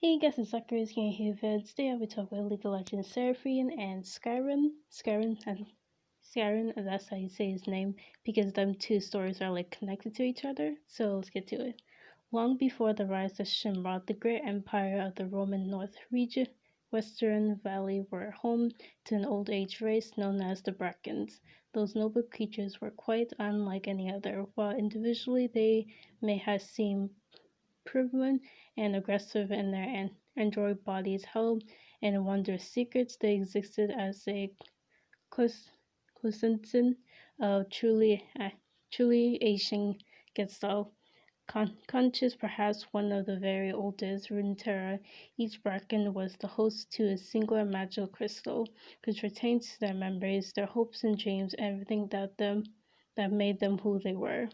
Hey guys, it's SAKURA-ROSEGAMER here. Today I'll be talking about League of Legends Seraphine and Skyrim, and that's how you say his name, because them two stories are like connected to each other. So let's get to it. Long before the rise of Shimrod, the great empire of the Roman North region, Western Valley were home to an old age race known as the Brackens. Those noble creatures were quite unlike any other. While individually they may have seemed proven and aggressive in their android bodies held and wondrous secrets, they existed as a quintessence of truly Asian gestalt. Conscious, perhaps one of the very oldest Runeterra, each Bracken was the host to a singular magical crystal, which retains to their memories, their hopes and dreams, everything that made them who they were.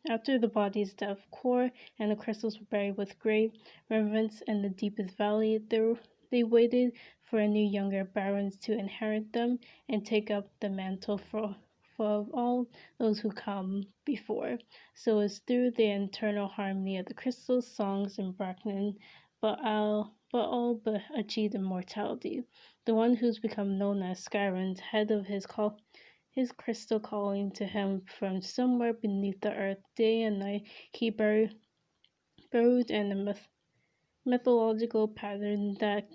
After the body's death, core and the crystals were buried with great reverence in the deepest valley. They waited for a new younger barons to inherit them and take up the mantle for all those who come before. So it's through the internal harmony of the crystals, songs, and Bracknen, all but achieved immortality. The one who's become known as Skyrim's head of his crystal calling to him from somewhere beneath the earth. Day and night he burrowed in a mythological pattern that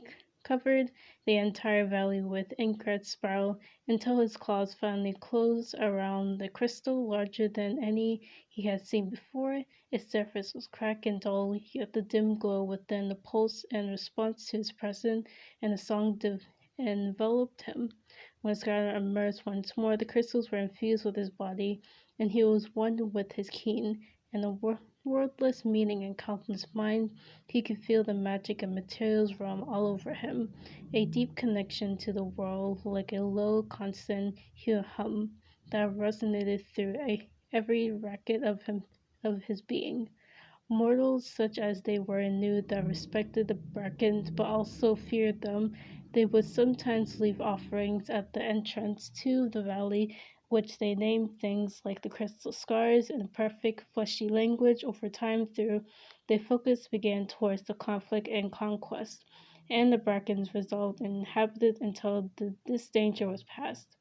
covered the entire valley with intricate spiral until his claws finally closed around the crystal larger than any he had seen before. Its surface was cracked and dull, yet the dim glow within the pulse in response to his presence, and the song enveloped him. When Skaner emerged once more, the crystals were infused with his body, and he was one with his kin, and the wordless meaning encompassed his mind. He could feel the magic of materials roam all over him, a deep connection to the world, like a low, constant hum that resonated through every racket of his being. Mortals, such as they were, knew that respected the Brackens, but also feared them. They would sometimes leave offerings at the entrance to the valley, which they named things like the crystal scars in perfect fleshy language. Over time, through their focus began towards the conflict and conquest, and the Brackens resolved and inhabited until this danger was past.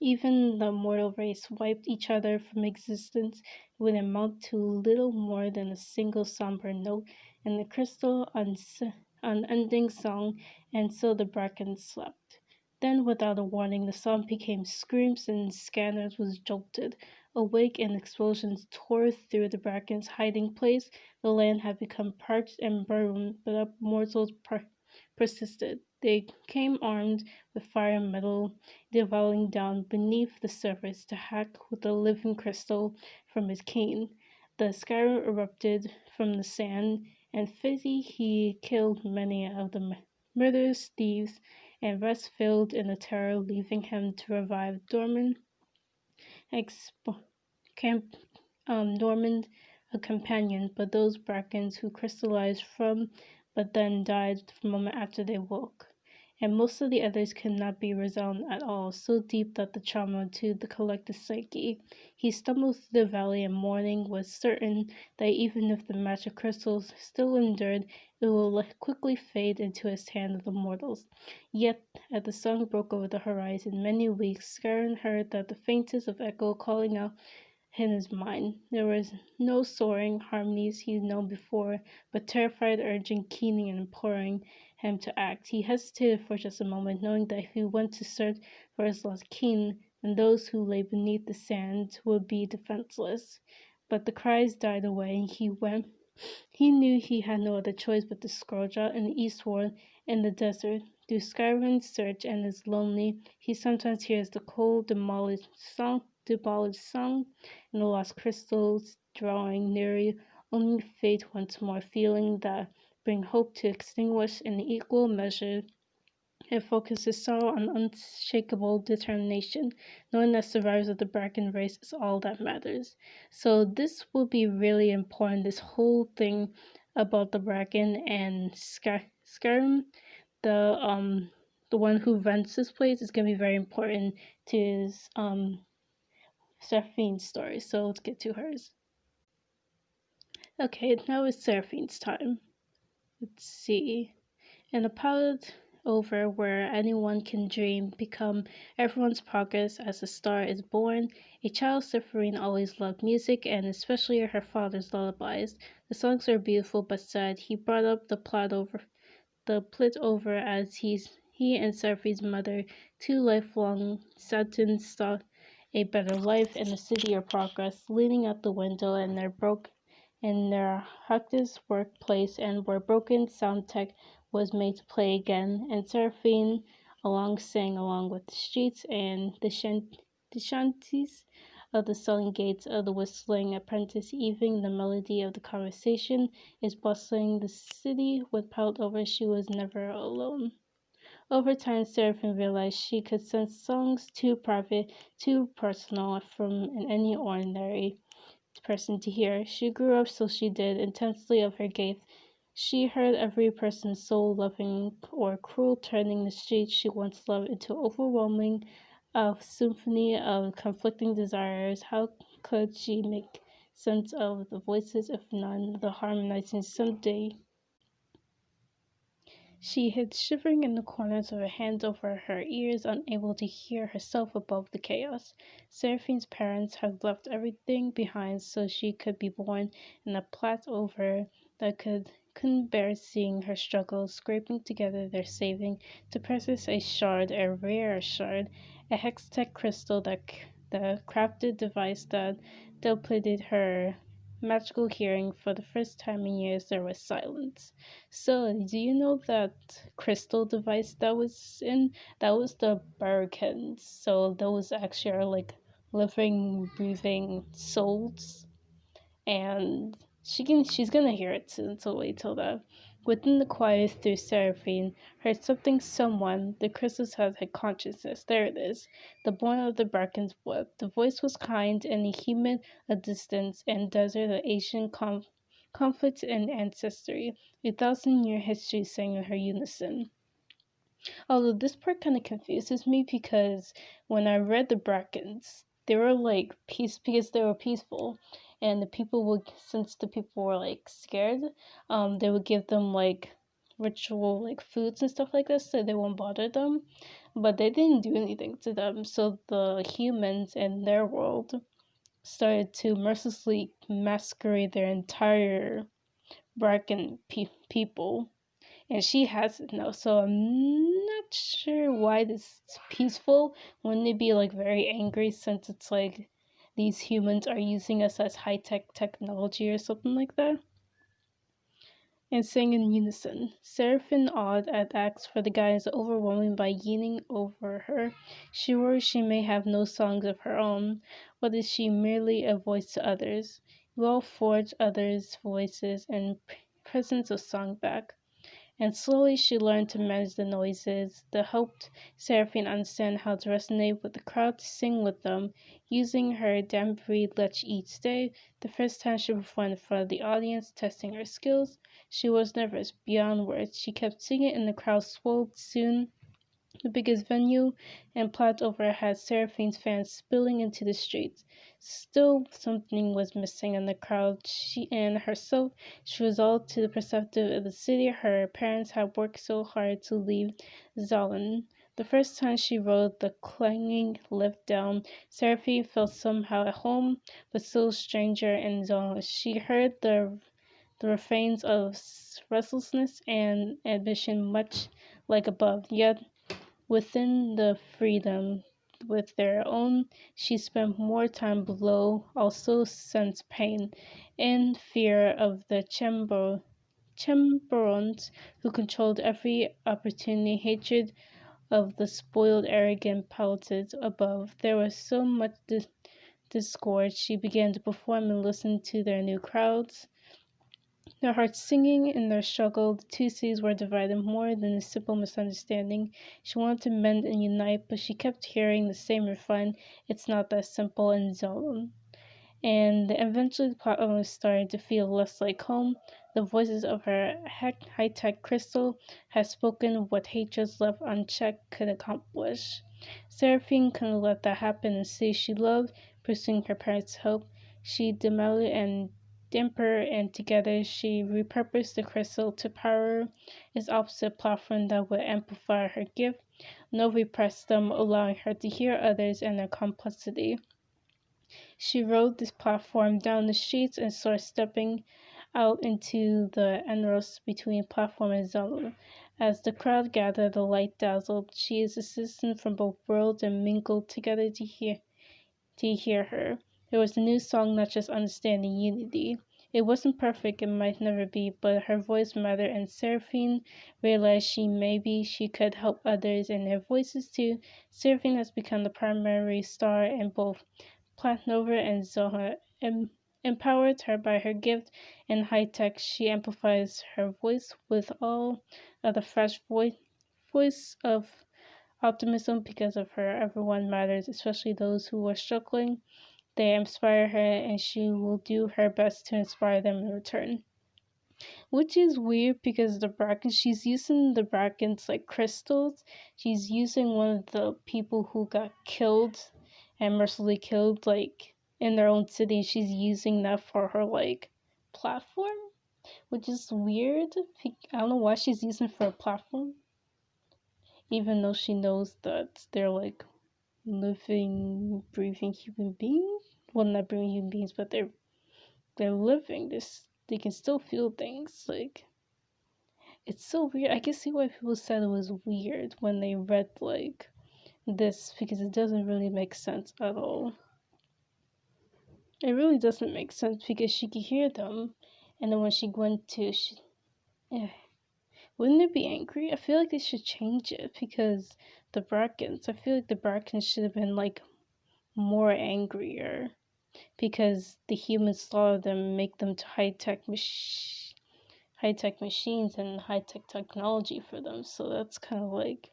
Even the mortal race wiped each other from existence would amount to little more than a single somber note in the crystal unending song, and so the bracken slept. Then, without a warning, the song became screams and Scanners was jolted. Awake and explosions tore through the bracken's hiding place. The land had become parched and burned, but the mortals persisted. They came armed with fire and metal, devouring down beneath the surface to hack with the living crystal from his cane. The sky erupted from the sand, and Fizzy he killed many of the murderous thieves, and rest filled in the terror, leaving him to revive camp, dormant a companion, but those brackens who crystallized from, but then died the moment after they woke. And most of the others could not be resolved at all, so deep that the trauma to the collective psyche. He stumbled through the valley in mourning, was certain that even if the magic crystals still endured, it would quickly fade into his hand of the mortals. Yet, as the sun broke over the horizon, many weeks, Skyrim heard that the faintest of echo calling out in his mind. There was no soaring harmonies he'd known before, but terrified urging, keening, and imploring him to act. He hesitated for just a moment, knowing that if he went to search for his lost kin, then those who lay beneath the sand would be defenseless. But the cries died away, and he went. He knew he had no other choice but to scourge out in the eastward in the desert. Through Skyrim's search and is lonely, he sometimes hears the cold, demolished song, and the lost crystals drawing nearer, only fate once more, feeling that bring hope to extinguish in equal measure. It focuses sorrow on unshakable determination, knowing that survivors of the Bracken race is all that matters. So this will be really important, this whole thing about the Bracken and Skyrim. The one who runs this place is gonna be very important to his Seraphine's story. So let's get to hers. Okay, now it's Seraphine's time. Let's see. In a pilot over where anyone can dream become everyone's progress as a star is born, a child Seraphine always loved music and especially her father's lullabies. The songs are beautiful but sad. He brought up the plot over as he and Seraphine's mother, two lifelong Satins, sought a better life in the city of progress, leaning out the window in their Hactus workplace and where broken sound tech was made to play again, and Seraphine along sang along with the streets and the shanties of the selling gates of the whistling apprentice, even the melody of the conversation is bustling the city with piled over. She was never alone. Over time, Seraphine realized she could sense songs too private, too personal from any ordinary person to hear. She grew up so she did intensely of her gaze. She heard every person's soul, loving or cruel, turning the streets she once loved into overwhelming a symphony of conflicting desires. How could she make sense of the voices if none the harmonizing someday? She hid shivering in the corners of her hands over her ears, unable to hear herself above the chaos. Seraphine's parents had left everything behind so she could be born in a plat over that couldn't bear seeing her struggle, scraping together their saving to purchase a shard, a rare shard, a hextech crystal the crafted device that depleted her magical hearing. For the first time in years there was silence. So, do you know that crystal device that was the Birkins? So those actually are like living, breathing souls, and she's gonna hear it soon. So wait till that. Within the quiet through Seraphine heard something, someone. The crystals had a consciousness. There it is. The born of the Birkins web. The voice was kind and a human, a distance and desert, the ancient conflict and ancestry. 1,000-year history sang in her unison. Although this part kind of confuses me because when I read the Brackens, they were like peace because they were peaceful, and the people would since the people were like scared, they would give them like ritual like foods and stuff like this so they won't bother them, but they didn't do anything to them. So the humans in their world started to mercilessly masquerade their entire Bracken people, and she has it now. So I'm not sure why this is peaceful. Wouldn't it be like very angry since it's like these humans are using us as high tech technology or something like that? And sang in unison. Seraphine, awed at acts for the guys overwhelming by yearning over her. She worries she may have no songs of her own. What is she, merely a voice to others? We all forge others' voices and presence of song back. And slowly she learned to manage the noises that helped Seraphine understand how to resonate with the crowd, to sing with them, using her dampery latch each day. The first time she performed in front of the audience, testing her skills, she was nervous beyond words. She kept singing and the crowd swelled. Soon the biggest venue and plot over had Seraphine's fans spilling into the streets. Still, something was missing in the crowd. She and herself, she was all too perceptive of the city. Her parents had worked so hard to leave Zalin. The first time she rode the clanging lift down, Seraphine felt somehow at home, but still a stranger in Zalin. She heard the refrains of restlessness and ambition much like above, yet within the freedom with their own, she spent more time below, also sensed pain and fear of the chamberons who controlled every opportunity, hatred of the spoiled, arrogant palaces above. There was so much discord. She began to perform and listen to their new crowds. Their hearts singing in their struggle, the two cities were divided more than a simple misunderstanding. She wanted to mend and unite, but she kept hearing the same refrain, "It's not that simple," and Zolom. And eventually the plot was starting to feel less like home. The voices of her high-tech crystal had spoken what hatred left unchecked could accomplish. Seraphine couldn't let that happen and say she loved, pursuing her parents' hope. She demanded and the Emperor, and together she repurposed the crystal to power its opposite platform that would amplify her gift. Novi pressed them, allowing her to hear others and their complexity. She rode this platform down the streets and started stepping out into the Enros between platform and zone. As the crowd gathered, the light dazzled. She is assistant from both worlds and mingled together to hear her. It was a new song, not just understanding unity. It wasn't perfect, it might never be, but her voice mattered, and Seraphine realized maybe she could help others in their voices too. Seraphine has become the primary star in both Platnova and Zoha. Empowered her by her gift in high tech, she amplifies her voice with all of the fresh voice of optimism. Because of her, everyone matters, especially those who are struggling. They inspire her, and she will do her best to inspire them in return. Which is weird because the bracken, she's using the brackens like crystals. She's using one of the people who got killed and mercilessly killed, like in their own city. She's using that for her like platform, which is weird. I don't know why she's using it for a platform, even though she knows that they're like living, breathing human beings. Well, not breathing human beings, but they're living. They can still feel things. Like, it's so weird. I can see why people said it was weird when they read like this, because it doesn't really make sense at all. It really doesn't make sense because she could hear them, and then when she went to, yeah, wouldn't it be angry? I feel like they should change it because the Brackens. I feel like the Brackens should have been like more angrier because the humans saw them, make them to high-tech machines and high-tech technology for them. So that's kind of like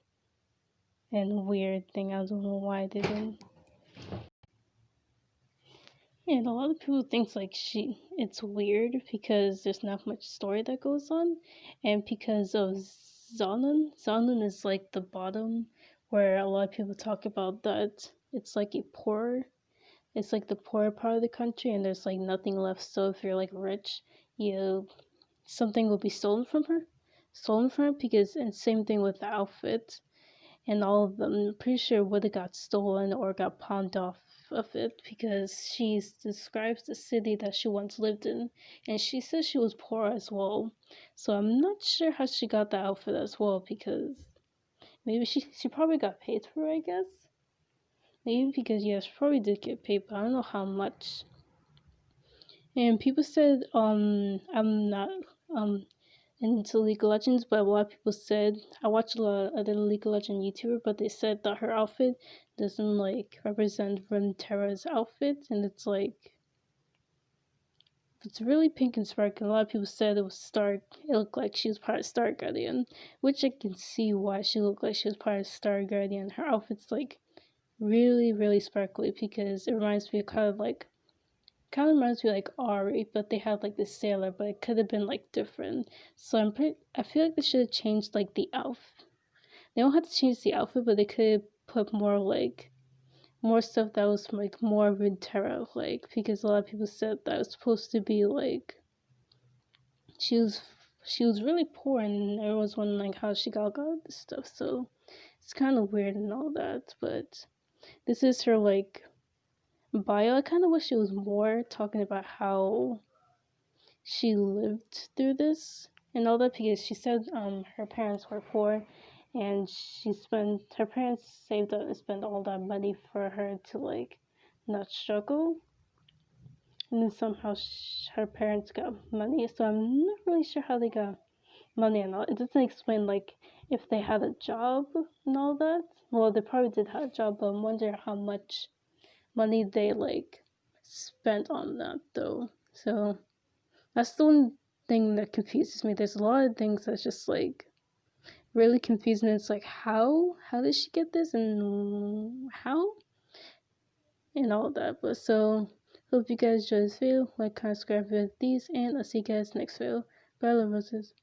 a weird thing. I don't know why they didn't. And a lot of people think like it's weird because there's not much story that goes on, and because of Zonin. Zonin is like the bottom where a lot of people talk about that it's like it's like the poor part of the country, and there's like nothing left. So if you're like rich, something will be stolen from her because, and same thing with the outfit and all of them. I'm pretty sure would have got stolen or got pawned off of it because she describes the city that she once lived in, and she says she was poor as well. So I'm not sure how she got the outfit as well, because maybe she probably got paid for it, I guess. Maybe because yes, she probably did get paid, but I don't know how much. And people said I'm not into League of Legends, but a lot of people said, I watch a lot of other League of Legends YouTuber, but they said that her outfit doesn't like represent Runeterra's outfit, and it's really pink and sparkling. A lot of people said it was Star. It looked like she was part of Star Guardian, which I can see why she looked like she was part of Star Guardian. Her outfit's like really, really sparkly because it reminds me of kind of reminds me like Ari, but they had like the sailor, but it could have been like different. So I feel like they should have changed like the outfit. They don't have to change the outfit, but they could have put more stuff that was like more Runeterra, like, because a lot of people said that it was supposed to be like she was really poor, and everyone's wondering like how she got all this stuff. So it's kind of weird and all that, but this is her like bio. I kind of wish it was more talking about how she lived through this and all that, because she said her parents were poor, and her parents saved up and spent all that money for her to like not struggle, and then somehow her parents got money. So I'm not really sure how they got money and all. It doesn't explain like if they had a job and all that. Well, they probably did have a job, but I'm wondering how much money they like spent on that though. So that's the one thing that confuses me. There's a lot of things that's just like really confusing. It's like how did she get this and how and all that. But so hope you guys enjoyed this video. Like, comment, subscribe for these, and I'll see you guys next video. Bye, love roses.